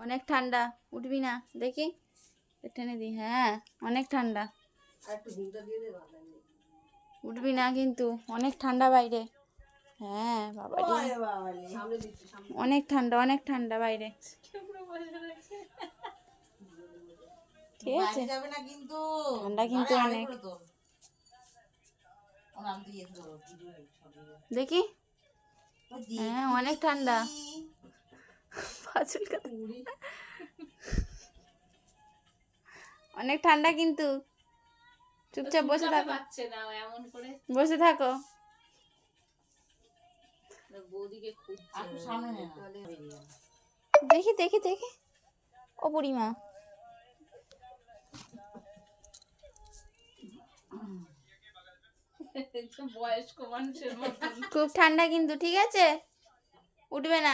অনেক ঠান্ডা, উঠবি না দেখি, টেনে দি। হ্যাঁ অনেক ঠান্ডা, উঠবি না কিন্তু, অনেক ঠান্ডা বাইরে। হ্যাঁ বাবা অনেক ঠান্ডা, অনেক ঠান্ডা বাইরে। ঠিক আছে, ঠান্ডা কিন্তু অনেক। দেখি, হ্যাঁ অনেক ঠান্ডা। অনেক ঠান্ডা কিন্তু, চুপচাপ বসে থাকো, বসে থাকো। দেখি দেখি দেখি, ও বুড়িমা বয়স্ক মানুষের মতন। খুব ঠান্ডা কিন্তু, ঠিক আছে, উঠবে না।